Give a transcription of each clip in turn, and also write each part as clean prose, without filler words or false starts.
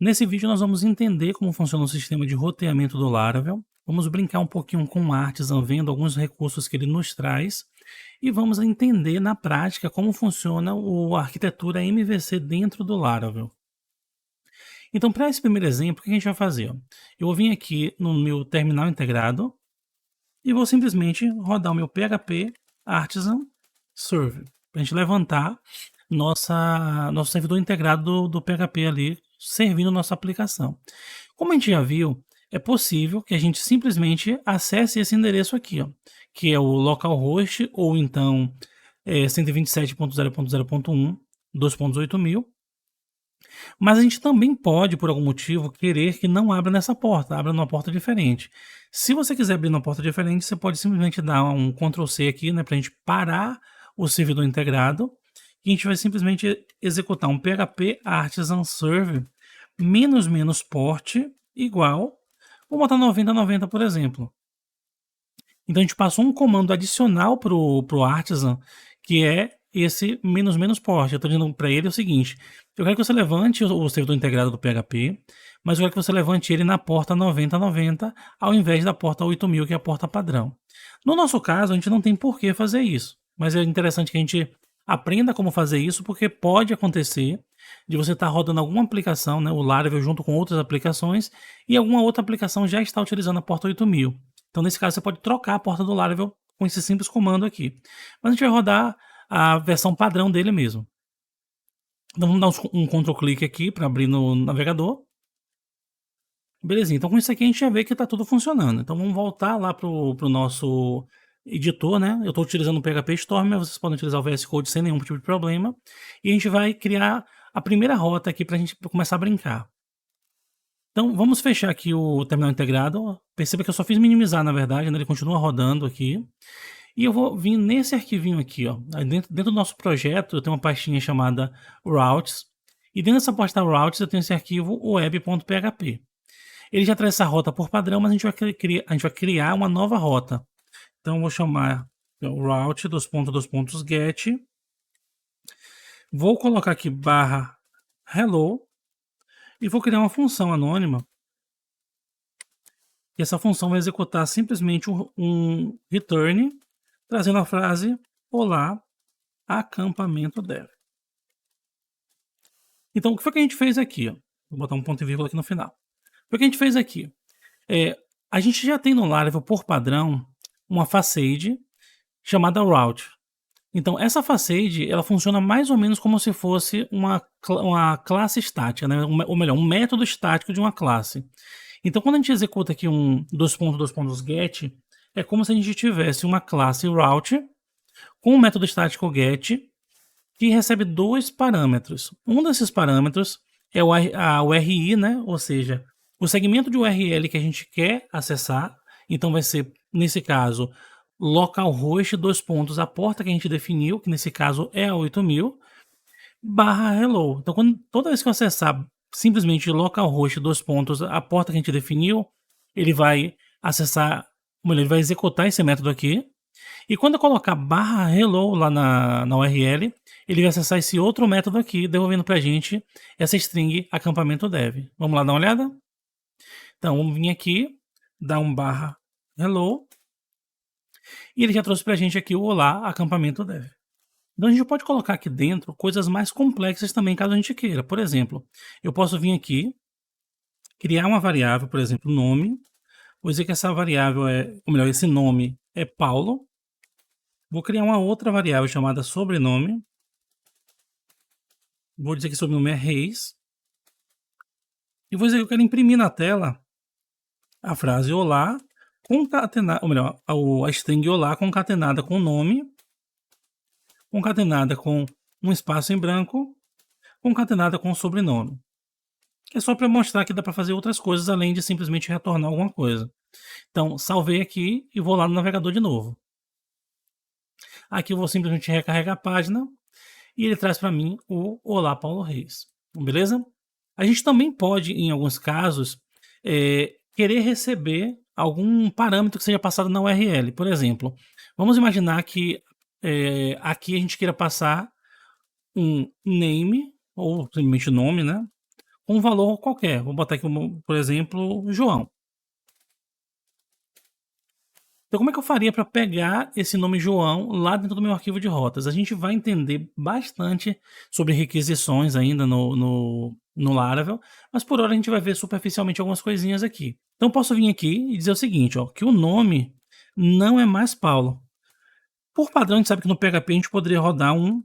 Nesse vídeo nós vamos entender como funciona o sistema de roteamento do Laravel, vamos brincar um pouquinho com o Artisan, vendo alguns recursos que ele nos traz, e vamos entender na prática como funciona a arquitetura MVC dentro do Laravel. Então, para esse primeiro exemplo, o que a gente vai fazer? Eu vou vir aqui no meu terminal integrado e vou simplesmente rodar o meu PHP Artisan Server, para a gente levantar nosso servidor integrado do PHP ali, servindo nossa aplicação. Como a gente já viu, é possível que a gente simplesmente acesse esse endereço aqui, ó, que é o localhost, ou então 127.0.0.1, 2.8000. Mas a gente também pode, por algum motivo, querer que não abra nessa porta, abra numa porta diferente. Se você quiser abrir numa porta diferente, você pode simplesmente dar um Ctrl C aqui, né, para a gente parar o servidor integrado, e a gente vai simplesmente executar um PHP Artisan Server menos port igual, vou botar 9090, por exemplo. Então a gente passou um comando adicional pro Artisan, que é esse menos port. Eu estou dizendo para ele o seguinte: eu quero que você levante o servidor integrado do PHP, mas eu quero que você levante ele na porta 9090, ao invés da porta 8000, que é a porta padrão. No nosso caso, a gente não tem por que fazer isso, mas é interessante que a gente aprenda como fazer isso, porque pode acontecer de você estar rodando alguma aplicação, né, o Laravel junto com outras aplicações, e alguma outra aplicação já está utilizando a porta 8000. Então, nesse caso, você pode trocar a porta do Laravel com esse simples comando aqui. Mas a gente vai rodar a versão padrão dele mesmo. Então, vamos dar um Ctrl clique aqui para abrir no navegador. Belezinha, então com isso aqui a gente já vê que está tudo funcionando. Então vamos voltar lá para o nosso editor, né? Eu estou utilizando o PHP Storm, mas vocês podem utilizar o VS Code sem nenhum tipo de problema. E a gente vai criar a primeira rota aqui para a gente começar a brincar. Então vamos fechar aqui o terminal integrado. Perceba que eu só fiz minimizar, na verdade, né? Ele continua rodando aqui. E eu vou vir nesse arquivinho aqui, ó. Dentro do nosso projeto eu tenho uma pastinha chamada routes. E dentro dessa pasta routes eu tenho esse arquivo web.php. Ele já traz essa rota por padrão, mas a gente vai criar uma nova rota. Então eu vou chamar route get. Vou colocar aqui /hello e vou criar uma função anônima. E essa função vai executar simplesmente um return, trazendo a frase olá, acampamento dev. Então o que foi que a gente fez aqui? Ó? Vou botar um ponto e vírgula aqui no final. O que a gente fez aqui? A gente já tem no Laravel por padrão uma facade chamada route. Então essa facade ela funciona mais ou menos como se fosse uma classe estática, né? Ou melhor, um método estático de uma classe. Então quando a gente executa aqui um get, é como se a gente tivesse uma classe route com um método estático get que recebe dois parâmetros. Um desses parâmetros é a URI, né? Ou seja, o segmento de URL que a gente quer acessar. Então vai ser, nesse caso, localhost, a porta que a gente definiu, que nesse caso é a 8000, /hello. Então toda vez que eu acessar simplesmente localhost, a porta que a gente definiu, ele vai acessar, ele vai executar esse método aqui. E quando eu colocar /hello lá na URL, ele vai acessar esse outro método aqui, devolvendo para a gente essa string acampamento dev. Vamos lá dar uma olhada? Então, vamos vir aqui, dar um /hello, e ele já trouxe para a gente aqui o olá, acampamento dev. Então, a gente pode colocar aqui dentro coisas mais complexas também, caso a gente queira. Por exemplo, eu posso vir aqui, criar uma variável, por exemplo, nome. Vou dizer que essa variável ou melhor, esse nome é Paulo. Vou criar uma outra variável chamada sobrenome. Vou dizer que sobrenome é Reis. E vou dizer que eu quero imprimir na tela a frase olá, concatenada, ou melhor, a string olá concatenada com o nome, concatenada com um espaço em branco, concatenada com o sobrenome. É só para mostrar que dá para fazer outras coisas além de simplesmente retornar alguma coisa. Então, salvei aqui e vou lá no navegador de novo. Aqui eu vou simplesmente recarregar a página e ele traz para mim o Olá Paulo Reis. Beleza? A gente também pode, em alguns casos, querer receber algum parâmetro que seja passado na URL. Por exemplo, vamos imaginar que aqui a gente queira passar um name, ou simplesmente nome, né? com um valor qualquer. Vou botar aqui, por exemplo, João. Então, como é que eu faria para pegar esse nome João lá dentro do meu arquivo de rotas? A gente vai entender bastante sobre requisições ainda no Laravel, mas por hora a gente vai ver superficialmente algumas coisinhas aqui. Então, posso vir aqui e dizer o seguinte, ó, que o nome não é mais Paulo. Por padrão, a gente sabe que no PHP a gente poderia rodar um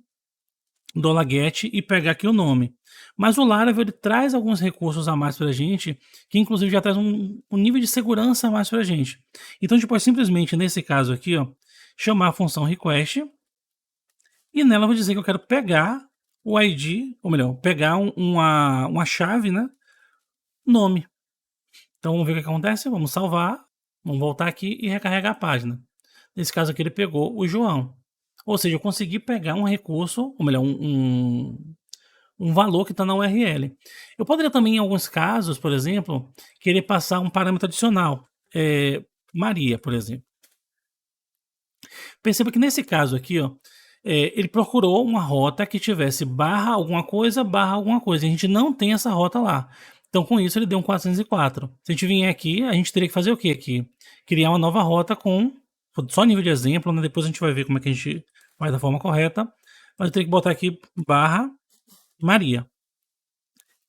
$get e pegar aqui o nome. Mas o Laravel ele traz alguns recursos a mais para a gente, que inclusive já traz um nível de segurança a mais para a gente. Então a gente pode simplesmente, nesse caso aqui, ó, chamar a função request, e nela eu vou dizer que eu quero pegar o ID, ou melhor, pegar uma chave, né, nome. Então vamos ver o que acontece, vamos salvar, vamos voltar aqui e recarregar a página. Nesse caso aqui ele pegou o João. Ou seja, eu consegui pegar um recurso, ou melhor, um valor que está na URL. Eu poderia também, em alguns casos, por exemplo, querer passar um parâmetro adicional, Maria, por exemplo. Perceba que nesse caso aqui, ó, ele procurou uma rota que tivesse barra alguma coisa, e a gente não tem essa rota lá. Então, com isso, ele deu um 404. Se a gente vier aqui, a gente teria que fazer o quê aqui? Criar uma nova rota com, só nível de exemplo, né? Depois a gente vai ver como é que a gente faz da forma correta. Mas eu teria que botar aqui barra Maria.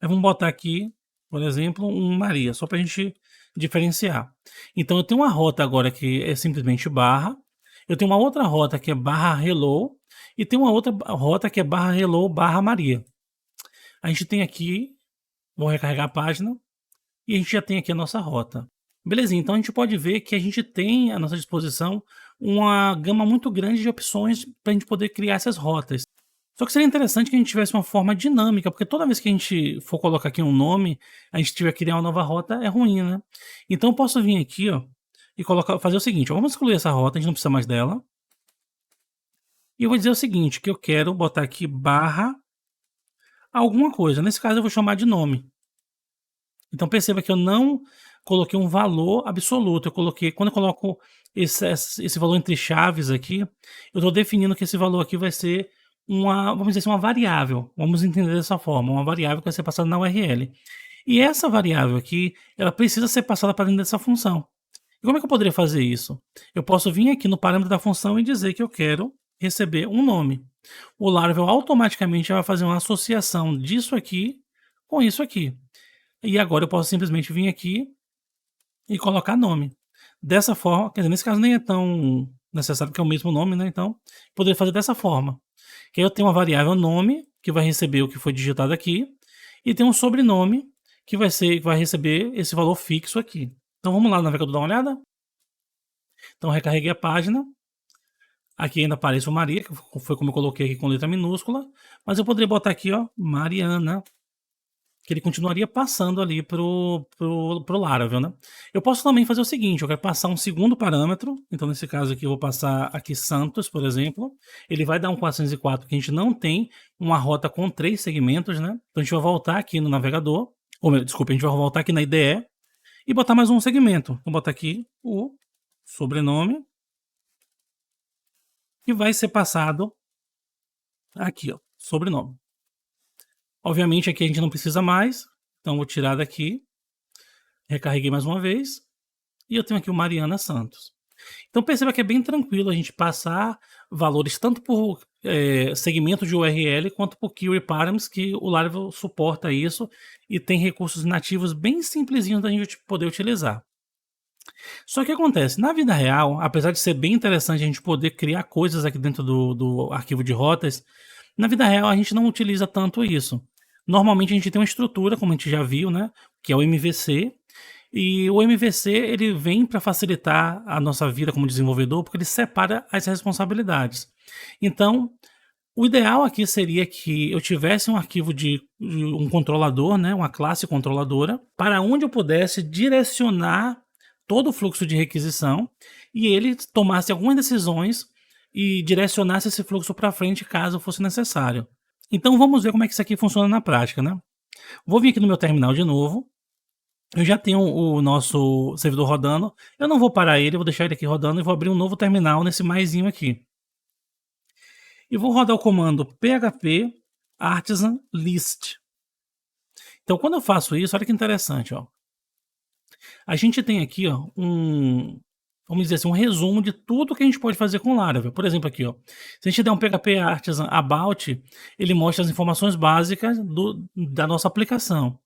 Aí vamos botar aqui, por exemplo, um Maria, só para a gente diferenciar. Então eu tenho uma rota agora que é simplesmente barra, eu tenho uma outra rota que é barra hello, e tem uma outra rota que é barra hello barra Maria. A gente tem aqui, vou recarregar a página, e a gente já tem aqui a nossa rota. Belezinha, então a gente pode ver que a gente tem à nossa disposição uma gama muito grande de opções para a gente poder criar essas rotas. Só que seria interessante que a gente tivesse uma forma dinâmica, porque toda vez que a gente for colocar aqui um nome, a gente tiver que criar uma nova rota, é ruim, né? Então eu posso vir aqui, ó, e fazer o seguinte, ó, vamos excluir essa rota, a gente não precisa mais dela. E eu vou dizer o seguinte, que eu quero botar aqui barra alguma coisa. Nesse caso eu vou chamar de nome. Então perceba que eu não coloquei um valor absoluto, eu coloquei, quando eu coloco esse valor entre chaves aqui, eu estou definindo que esse valor aqui vai ser vamos dizer assim, uma variável, vamos entender dessa forma, uma variável que vai ser passada na URL. E essa variável aqui, ela precisa ser passada para dentro dessa função. E como é que eu poderia fazer isso? Eu posso vir aqui no parâmetro da função e dizer que eu quero receber um nome. O Laravel automaticamente vai fazer uma associação disso aqui com isso aqui. E agora eu posso simplesmente vir aqui e colocar nome. Dessa forma, quer dizer, nesse caso nem é tão necessário que é o mesmo nome, né? Então, poderia fazer dessa forma. Que aí eu tenho uma variável nome, que vai receber o que foi digitado aqui, e tem um sobrenome, que vai receber esse valor fixo aqui. Então vamos lá no navegador dar uma olhada. Então recarreguei a página. Aqui ainda aparece o Maria, que foi como eu coloquei aqui com letra minúscula. Mas eu poderia botar aqui, ó, Mariana, que ele continuaria passando ali pro Laravel, né? Eu posso também fazer o seguinte, eu quero passar um segundo parâmetro, então nesse caso aqui eu vou passar aqui Santos, por exemplo, ele vai dar um 404, porque a gente não tem uma rota com 3 segmentos, né? Então a gente vai voltar aqui no navegador, desculpa, a gente vai voltar aqui na IDE e botar mais um segmento. Vou botar aqui o sobrenome, que vai ser passado aqui, ó, sobrenome. Obviamente aqui a gente não precisa mais, então vou tirar daqui, recarreguei mais uma vez, e eu tenho aqui o Mariana Santos. Então perceba que é bem tranquilo a gente passar valores tanto por segmento de URL quanto por query params, que o Laravel suporta isso e tem recursos nativos bem simplesinhos da gente poder utilizar. Só que acontece, na vida real, apesar de ser bem interessante a gente poder criar coisas aqui dentro do arquivo de rotas, na vida real a gente não utiliza tanto isso. Normalmente a gente tem uma estrutura, como a gente já viu, né, que é o MVC, e o MVC ele vem para facilitar a nossa vida como desenvolvedor, porque ele separa as responsabilidades. Então, o ideal aqui seria que eu tivesse um arquivo de um controlador, né, uma classe controladora, para onde eu pudesse direcionar todo o fluxo de requisição e ele tomasse algumas decisões e direcionasse esse fluxo para frente caso fosse necessário. Então vamos ver como é que isso aqui funciona na prática, né? Vou vir aqui no meu terminal de novo. Eu já tenho o nosso servidor rodando. Eu não vou parar ele, eu vou deixar ele aqui rodando e vou abrir um novo terminal nesse maisinho aqui. E vou rodar o comando php artisan list. Então quando eu faço isso, olha que interessante, ó. A gente tem aqui, ó, vamos dizer assim, um resumo de tudo que a gente pode fazer com Laravel. Por exemplo, aqui, ó, se a gente der um PHP Artisan About, ele mostra as informações básicas da nossa aplicação.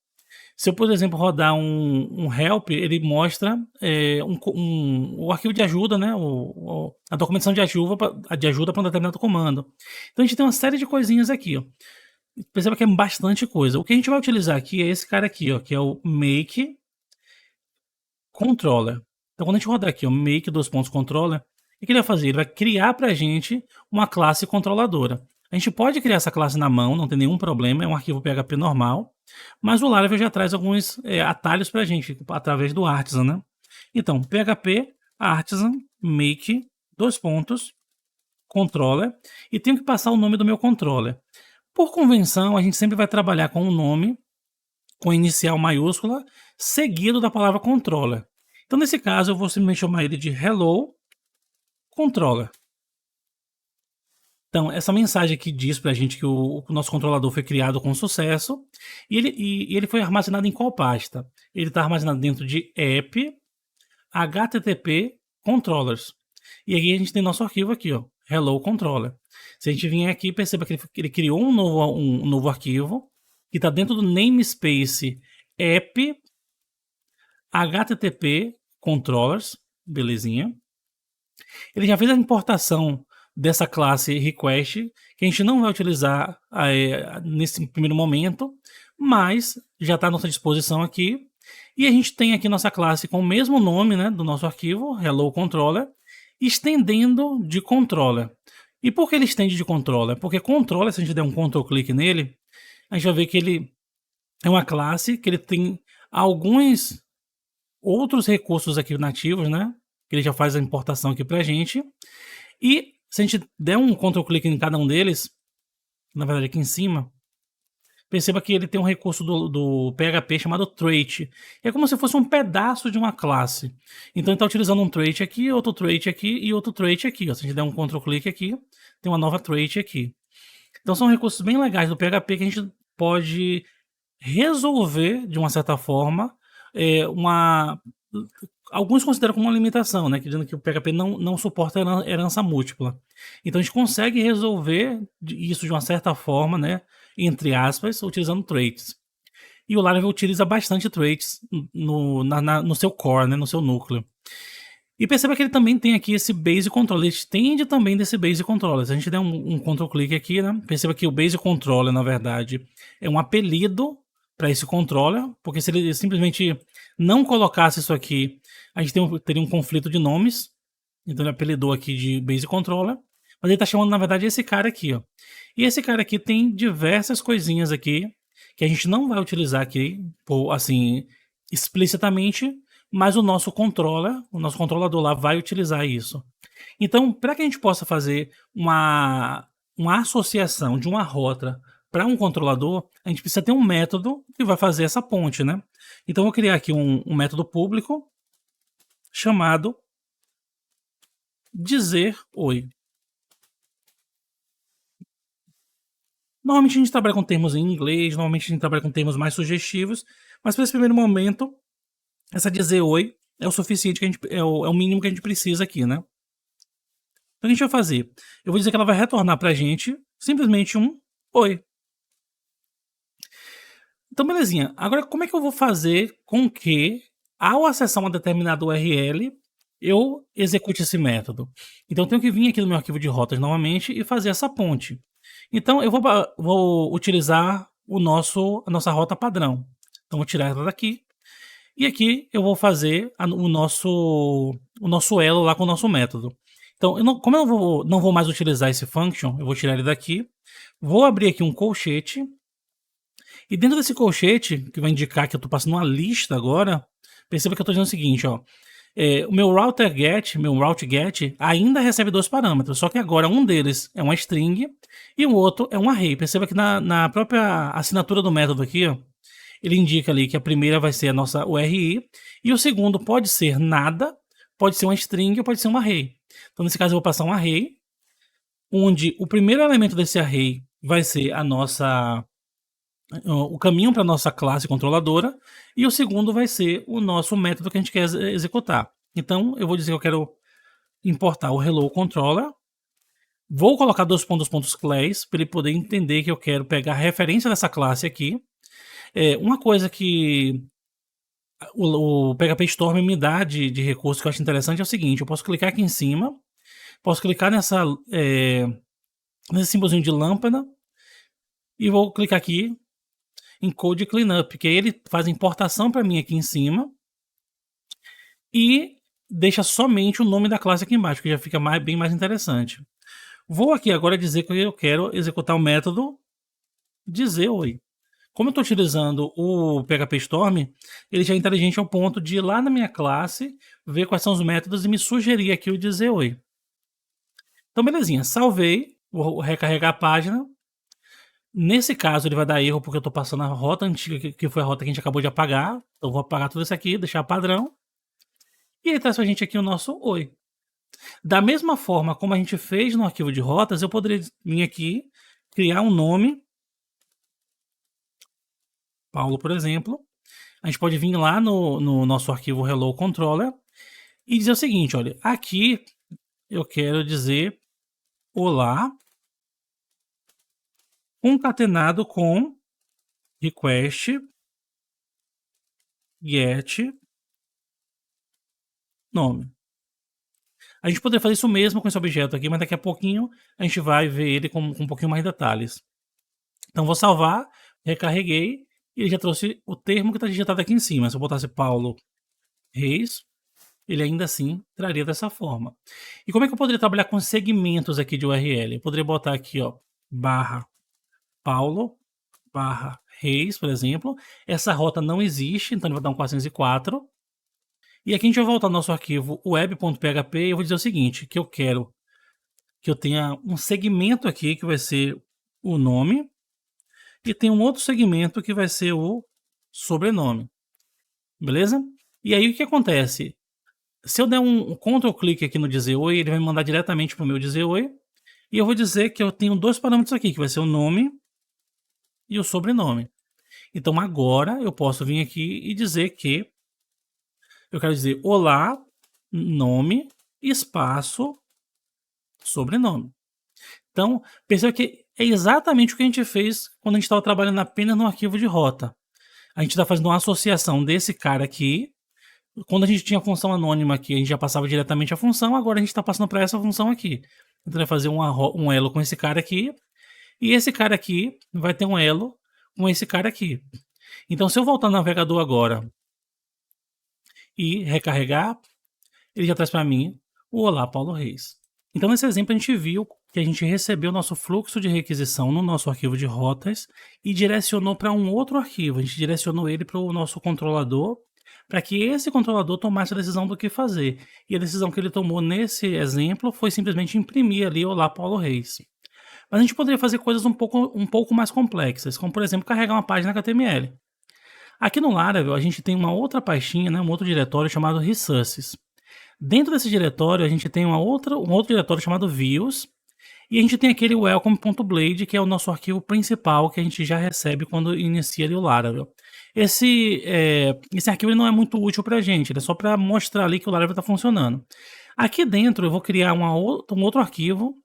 Se eu, por exemplo, rodar um help, ele mostra o arquivo de ajuda, né? A documentação de ajuda para um determinado comando. Então a gente tem uma série de coisinhas aqui, ó. Perceba que é bastante coisa. O que a gente vai utilizar aqui é esse cara aqui, ó, que é o make controller. Então quando a gente rodar aqui, ó, make controller, o que ele vai fazer? Ele vai criar para a gente uma classe controladora. A gente pode criar essa classe na mão, não tem nenhum problema, é um arquivo PHP normal, mas o Laravel já traz alguns atalhos para a gente, através do Artisan, né? Então, PHP Artisan make controller, e tenho que passar o nome do meu controller. Por convenção, a gente sempre vai trabalhar com o nome, com inicial maiúscula, seguido da palavra controller. Então, nesse caso, eu vou simplesmente chamar ele de hello controller. Então, essa mensagem aqui diz para a gente que o nosso controlador foi criado com sucesso e ele foi armazenado em qual pasta? Ele está armazenado dentro de app http controllers. E aí a gente tem nosso arquivo aqui, ó, hello controller. Se a gente vier aqui, perceba que ele criou um novo arquivo que está dentro do namespace app http controllers, belezinha. Ele já fez a importação dessa classe request, que a gente não vai utilizar nesse primeiro momento, mas já está à nossa disposição aqui. E a gente tem aqui nossa classe com o mesmo nome, né, do nosso arquivo, hello controller, estendendo de controller. E por que ele estende de controller? Porque controller, se a gente der um Ctrl clique nele, a gente vai ver que ele é uma classe que ele tem alguns outros recursos aqui nativos, né? Que ele já faz a importação aqui pra gente. E se a gente der um Ctrl clique em cada um deles, na verdade aqui em cima, perceba que ele tem um recurso do PHP chamado trait. É como se fosse um pedaço de uma classe. Então ele está utilizando um trait aqui, outro trait aqui e outro trait aqui. Se a gente der um Ctrl clique aqui, tem uma nova trait aqui. Então são recursos bem legais do PHP que a gente pode resolver de uma certa forma alguns consideram como uma limitação, né, dizendo que o PHP não suporta herança múltipla. Então a gente consegue resolver isso de uma certa forma, né, entre aspas, utilizando traits. E o Laravel utiliza bastante traits no seu core, né, no seu núcleo. E perceba que ele também tem aqui esse base controller, ele estende também desse base controller. Se a gente der um Ctrl clique aqui, né, perceba que o base controller, na verdade, é um apelido para esse controller, porque se ele simplesmente não colocasse isso aqui, a gente teria um conflito de nomes. Então ele apelidou aqui de base controller, mas ele está chamando, na verdade, esse cara aqui, ó. E esse cara aqui tem diversas coisinhas aqui que a gente não vai utilizar aqui, assim, explicitamente, mas o nosso controlador lá vai utilizar isso. Então, para que a gente possa fazer uma associação de uma rota para um controlador, a gente precisa ter um método que vai fazer essa ponte, né? Então, eu vou criar aqui um método público chamado dizer oi. Normalmente a gente trabalha com termos em inglês, normalmente a gente trabalha com termos mais sugestivos, mas para esse primeiro momento, essa dizer oi é o suficiente, é o mínimo que a gente precisa aqui, né? Então, o que a gente vai fazer? Eu vou dizer que ela vai retornar para a gente simplesmente um oi. Então, belezinha. Agora, como é que eu vou fazer com que, ao acessar uma determinada URL, eu execute esse método? Então, eu tenho que vir aqui no meu arquivo de rotas novamente e fazer essa ponte. Então, eu vou utilizar a nossa rota padrão. Então, vou tirar ela daqui. E aqui eu vou fazer o nosso elo lá com o nosso método. Então, como eu não vou mais utilizar esse function, eu vou tirar ele daqui. Vou abrir aqui um colchete. E dentro desse colchete, que vai indicar que eu estou passando uma lista agora, perceba que eu estou dizendo o seguinte, ó. O meu route get ainda recebe 2 parâmetros, só que agora um deles é uma string e o outro é um array. Perceba que na própria assinatura do método aqui, ó, ele indica ali que a primeira vai ser a nossa URI e o segundo pode ser nada, pode ser uma string ou pode ser um array. Então, nesse caso, eu vou passar um array, onde o primeiro elemento desse array vai ser a nossa o caminho para nossa classe controladora, e o segundo vai ser o nosso método que a gente quer executar. Então, eu vou dizer que eu quero importar o hello controller, vou colocar dois pontos class para ele poder entender que eu quero pegar a referência dessa classe aqui. Uma coisa que o PHP Storm me dá de recurso que eu acho interessante é o seguinte: eu posso clicar aqui em cima, posso clicar nesse símbolozinho de lâmpada e vou clicar aqui em Code Cleanup, que aí ele faz a importação para mim aqui em cima e deixa somente o nome da classe aqui embaixo, que já fica bem mais interessante. Vou aqui agora dizer que eu quero executar o método dizer oi. Como eu estou utilizando o PHP Storm, ele já é inteligente ao ponto de ir lá na minha classe, ver quais são os métodos e me sugerir aqui o dizer oi. Então, belezinha, salvei, vou recarregar a página. Nesse caso, ele vai dar erro porque eu estou passando a rota antiga, que foi a rota que a gente acabou de apagar. Então, vou apagar tudo isso aqui, deixar padrão. E ele traz para a gente aqui o nosso oi. Da mesma forma como a gente fez no arquivo de rotas, eu poderia vir aqui, criar um nome, Paulo, por exemplo. A gente pode vir lá no nosso arquivo hello controller e dizer o seguinte: olha, aqui eu quero dizer olá concatenado com request get nome. A gente poderia fazer isso mesmo com esse objeto aqui, mas daqui a pouquinho a gente vai ver ele com um pouquinho mais de detalhes. Então vou salvar, recarreguei e ele já trouxe o termo que está digitado aqui em cima. Se eu botasse Paulo Reis, ele ainda assim traria dessa forma. E como é que eu poderia trabalhar com segmentos aqui de URL? Eu poderia botar aqui, ó, barra Paulo, barra Reis, por exemplo. Essa rota não existe, então ele vai dar um 404. E aqui a gente vai voltar ao nosso arquivo web.php e eu vou dizer o seguinte, que eu quero que eu tenha um segmento aqui que vai ser o nome e tem um outro segmento que vai ser o sobrenome. Beleza? E aí o que acontece? Se eu der um Ctrl clique aqui no dizer oi, ele vai me mandar diretamente para o meu dizer oi. E eu vou dizer que eu tenho dois parâmetros aqui, que vai ser o nome e o sobrenome. Então agora eu posso vir aqui e dizer que eu quero dizer olá, nome, espaço, sobrenome. Então, perceba que é exatamente o que a gente fez quando a gente estava trabalhando apenas no arquivo de rota. A gente está fazendo uma associação desse cara aqui. Quando a gente tinha a função anônima aqui, a gente já passava diretamente a função, agora a gente está passando para essa função aqui. Então vai fazer um elo com esse cara aqui, e esse cara aqui vai ter um elo com esse cara aqui. Então se eu voltar no navegador agora e recarregar, ele já traz para mim o Olá Paulo Reis. Então nesse exemplo a gente viu que a gente recebeu o nosso fluxo de requisição no nosso arquivo de rotas e direcionou para um outro arquivo. A gente direcionou ele para o nosso controlador, para que esse controlador tomasse a decisão do que fazer. E a decisão que ele tomou nesse exemplo foi simplesmente imprimir ali Olá Paulo Reis. Mas a gente poderia fazer coisas um pouco mais complexas, como por exemplo carregar uma página HTML. Aqui no Laravel a gente tem uma outra pastinha, né, um outro diretório chamado Resources. Dentro desse diretório a gente tem um outro diretório chamado Views, e a gente tem aquele welcome.blade, que é o nosso arquivo principal que a gente já recebe quando inicia ali o Laravel. Esse arquivo ele não é muito útil para a gente, ele é só para mostrar ali que o Laravel está funcionando. Aqui dentro eu vou criar um outro arquivo,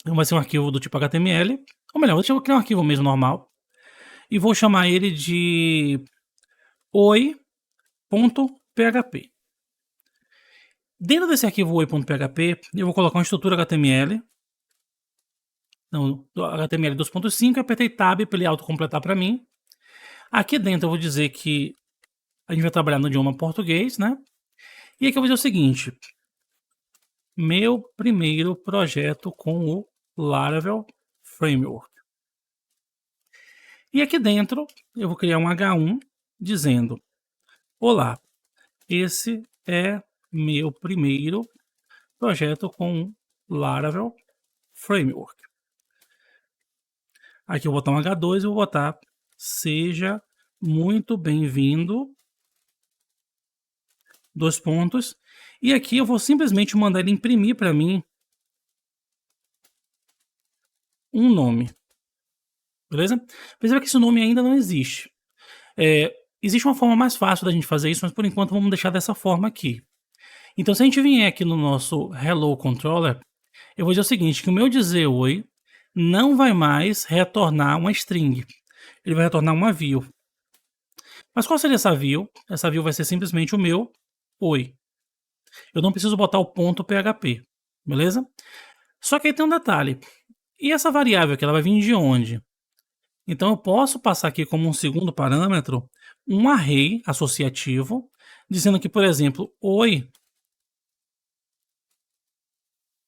vai ser um arquivo do tipo HTML, ou melhor, deixa eu criar um arquivo mesmo normal, e vou chamar ele de oi.php. Dentro desse arquivo oi.php, eu vou colocar uma estrutura HTML, do HTML 2.5, apertei Tab para ele autocompletar para mim. Aqui dentro eu vou dizer que a gente vai trabalhar no idioma português, né? E aqui eu vou dizer o seguinte: meu primeiro projeto com o Laravel Framework. E aqui dentro eu vou criar um H1 dizendo: olá, esse é meu primeiro projeto com o Laravel Framework. Aqui eu vou botar um H2 e vou botar seja muito bem-vindo, dois pontos. E aqui eu vou simplesmente mandar ele imprimir para mim um nome. beleza? Perceba que esse nome ainda não existe. Existe uma forma mais fácil da gente fazer isso, mas por enquanto vamos deixar dessa forma aqui. Então se a gente vier aqui no nosso Hello Controller, eu vou dizer o seguinte, que o meu dizer oi não vai mais retornar uma string, ele vai retornar uma view. Mas qual seria essa view? Essa view vai ser simplesmente o meu oi. Eu não preciso botar o ponto PHP, beleza? Só que aí tem um detalhe. E essa variável aqui, ela vai vir de onde? Então eu posso passar aqui como um segundo parâmetro um array associativo, dizendo que, por exemplo, oi.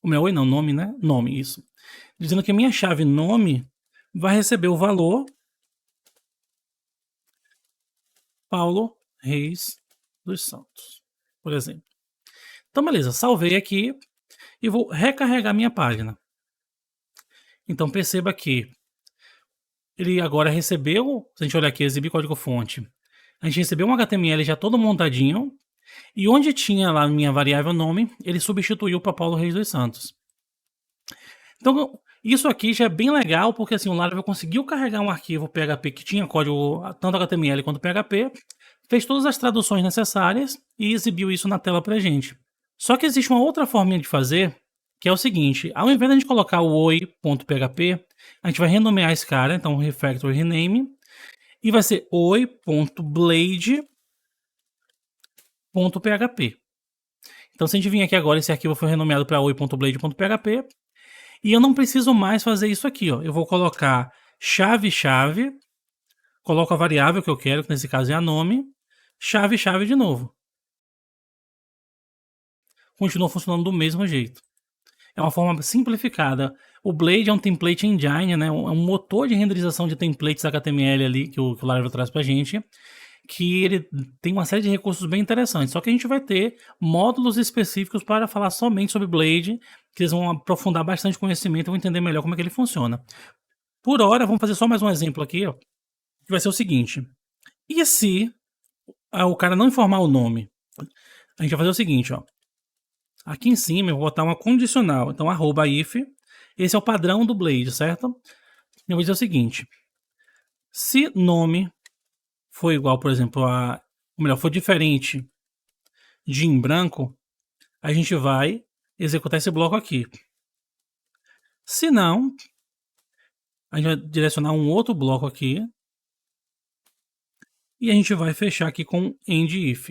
O meu oi não, nome, né? Nome, isso. Dizendo que a minha chave nome vai receber o valor Paulo Reis dos Santos, por exemplo. Então, beleza, salvei aqui e vou recarregar minha página. Então, perceba que ele agora recebeu, se a gente olhar aqui, exibir código-fonte, a gente recebeu um HTML já todo montadinho, e onde tinha lá a minha variável nome, ele substituiu para Paulo Reis dos Santos. Então, isso aqui já é bem legal, porque assim, o Laravel conseguiu carregar um arquivo PHP que tinha código tanto HTML quanto PHP, fez todas as traduções necessárias e exibiu isso na tela pra gente. Só que existe uma outra forma de fazer, que é o seguinte, ao invés de a gente colocar o oi.php, a gente vai renomear esse cara, então refactor rename, e vai ser oi.blade.php. Então se a gente vir aqui agora, esse arquivo foi renomeado para oi.blade.php, e eu não preciso mais fazer isso aqui, ó. Eu vou colocar chave-chave, coloco a variável que eu quero, que nesse caso é a nome, chave-chave de novo. Continua funcionando do mesmo jeito. É uma forma simplificada. O Blade é um template engine, né? É um motor de renderização de templates HTML ali que o Laravel traz pra gente, que ele tem uma série de recursos bem interessantes. Só que a gente vai ter módulos específicos para falar somente sobre Blade, que eles vão aprofundar bastante conhecimento e vão entender melhor como é que ele funciona. Por hora, vamos fazer só mais um exemplo aqui, ó, que vai ser o seguinte. E se o cara não informar o nome? A gente vai fazer o seguinte, ó. Aqui em cima eu vou botar uma condicional. Então, @if. Esse é o padrão do Blade, certo? Eu vou dizer o seguinte. Se nome for igual, por exemplo, ou melhor, for diferente de em branco, a gente vai executar esse bloco aqui. Se não, a gente vai direcionar um outro bloco aqui. E a gente vai fechar aqui com end if.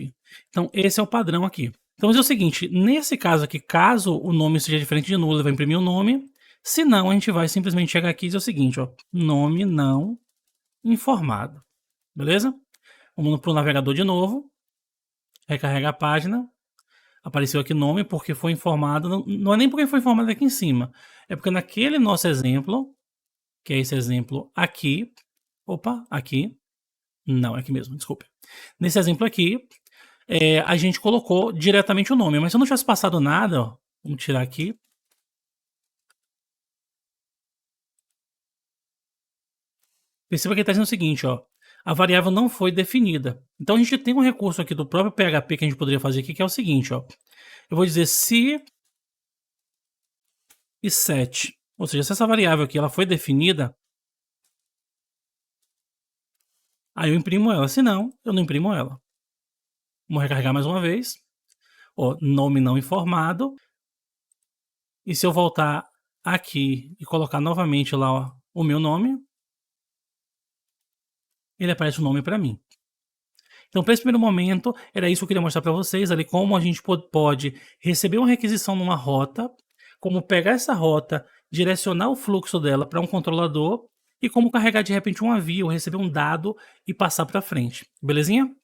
Então, esse é o padrão aqui. Então, vamos dizer o seguinte, nesse caso aqui, caso o nome seja diferente de nulo, ele vai imprimir o nome. Se não, a gente vai simplesmente chegar aqui e dizer o seguinte, ó, nome não informado. Beleza? Vamos para o navegador de novo. Recarrega a página. Apareceu aqui nome porque foi informado. Não é nem porque foi informado aqui em cima. É porque naquele nosso exemplo, que é esse exemplo aqui. Opa, aqui. Não, é aqui mesmo, desculpe. Nesse exemplo aqui, a gente colocou diretamente o nome. Mas se eu não tivesse passado nada, ó, vamos tirar aqui. Perceba que ele está dizendo o seguinte, ó. A variável não foi definida. Então a gente tem um recurso aqui do próprio PHP que a gente poderia fazer aqui, que é o seguinte, ó. Eu vou dizer se e set. Ou seja, se essa variável aqui ela foi definida, aí eu imprimo ela. Se não, eu não imprimo ela. Vamos recarregar mais uma vez. Ó, nome não informado. E se eu voltar aqui e colocar novamente lá, ó, o meu nome, ele aparece o nome para mim. Então, para esse primeiro momento, era isso que eu queria mostrar para vocês, ali como a gente pode receber uma requisição numa rota, como pegar essa rota, direcionar o fluxo dela para um controlador e como carregar de repente uma view, receber um dado e passar para frente. Belezinha?